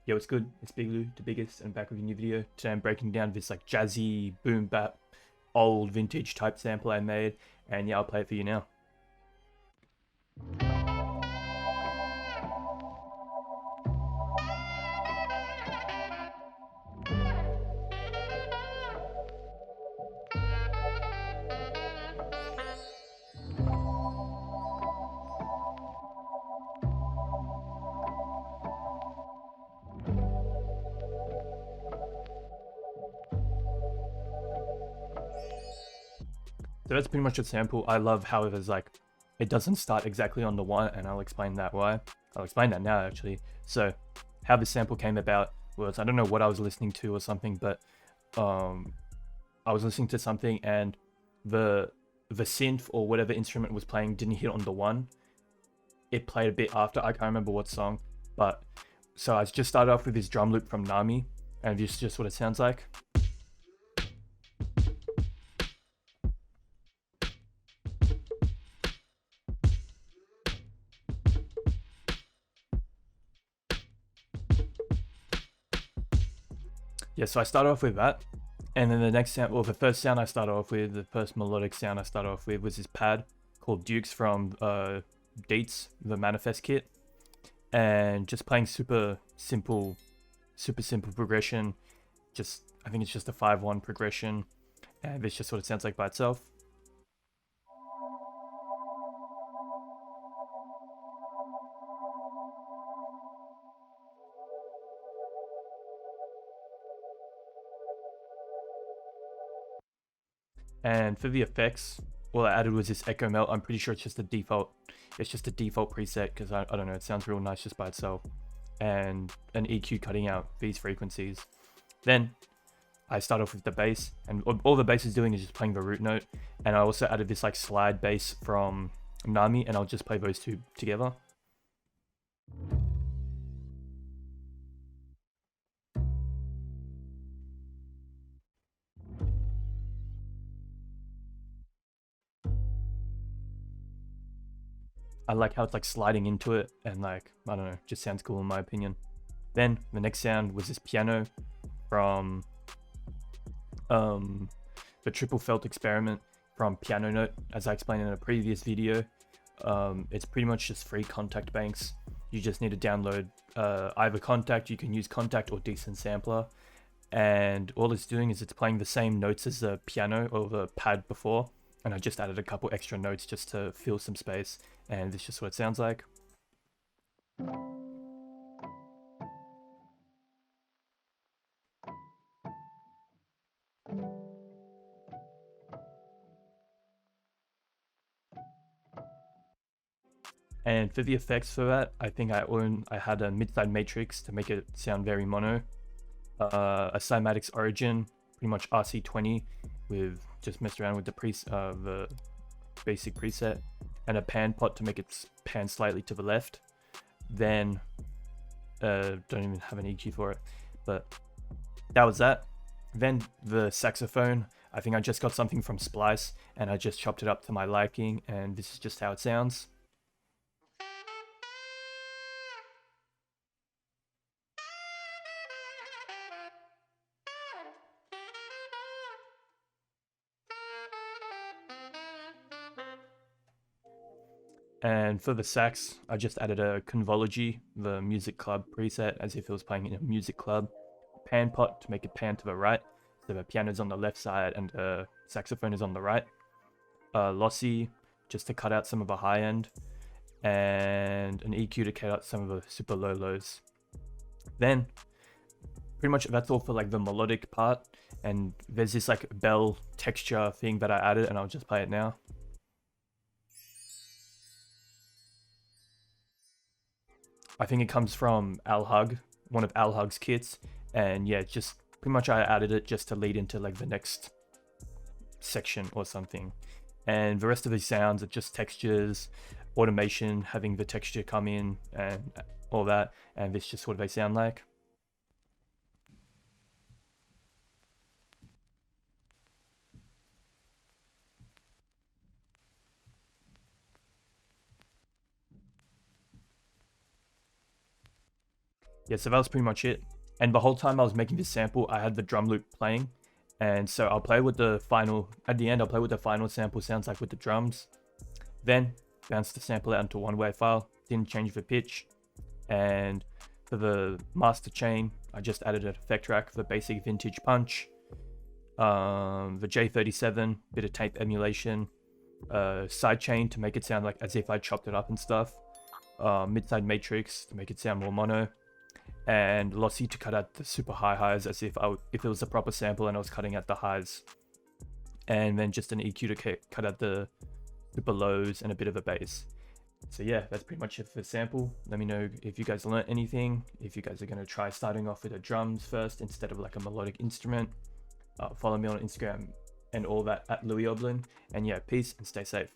Yo, it's good. It's Big Lou, the biggest, and back with a new video. Today I'm breaking down this like jazzy, boom bap, old vintage type sample I made, and yeah, I'll play it for you now. So that's pretty much a sample. I love how it is like, it doesn't start exactly on the one, and I'll explain that why. I'll explain that now actually. So, how this sample came about was, I don't know what I was listening to or something, but I was listening to something and the synth or whatever instrument was playing didn't hit on the one. It played a bit after, I can't remember what song, but so I just started off with this drum loop from Nami, and this is just what it sounds like. Yeah, so I started off with that, and then the next sound, well, the first sound I started off with, the first melodic sound I started off with was this pad called Dukes from Deets, the Manifest kit, and just playing super simple progression. Just, I think it's just a 5/1 progression, and this just what it sounds like by itself. And for the effects, all I added was this echo melt. I'm pretty sure it's just a default. It's just a default preset because I don't know. It sounds real nice just by itself. And an EQ cutting out these frequencies. Then I start off with the bass, and all the bass is doing is just playing the root note. And I also added this like slide bass from Nami, and I'll just play those two together. I like how it's like sliding into it, and like, I don't know, just sounds cool in my opinion. Then the next sound was this piano from the triple felt experiment from Piano Note, as I explained in a previous video. It's pretty much just free Kontakt banks. You just need to download either Kontakt, you can use Kontakt or Decent Sampler, and all it's doing is it's playing the same notes as the piano or the pad before, and I just added a couple extra notes just to fill some space, and this is just what it sounds like. And for the effects for that, I think I had a mid-side matrix to make it sound very mono, a cymatics origin, pretty much RC20, with just messed around with the basic preset, and a pan pot to make it pan slightly to the left. Then don't even have an EQ for it, but that was that. Then the saxophone, I think I just got something from Splice and I just chopped it up to my liking, and this is just how it sounds. And for the sax, I just added a Convology, the music club preset, as if it was playing in a music club. Pan pot to make it pan to the right, so the piano's on the left side and the saxophone is on the right. Lossy, just to cut out some of the high end, and an EQ to cut out some of the super low lows. Then, pretty much that's all for like the melodic part, and there's this like bell texture thing that I added, and I'll just play it now. I think it comes from Alhug, one of Alhug's kits, and yeah, just pretty much I added it just to lead into like the next section or something. And the rest of these sounds are just textures, automation, having the texture come in and all that, and this is just what they sound like. yeah, so that was pretty much it. And the whole time I was making this sample, I had the drum loop playing. And so I'll play with the final, at the end, I'll play with the final sample sounds like with the drums. Then bounce the sample out into one wave file, didn't change the pitch. And for the master chain, I just added an effect track for the basic vintage punch. The J37, bit of tape emulation. Sidechain to make it sound like as if I chopped it up and stuff. Mid-side matrix to make it sound more mono. And lossy to cut out the super high highs as if it was a proper sample and I was cutting out the highs. And then just an EQ to cut out the super lows and a bit of a bass. So yeah, that's pretty much it for the sample. Let me know if you guys learnt anything, if you guys are going to try starting off with the drums first instead of like a melodic instrument. Follow me on Instagram and all that at Louis Oblin. And yeah, peace and stay safe.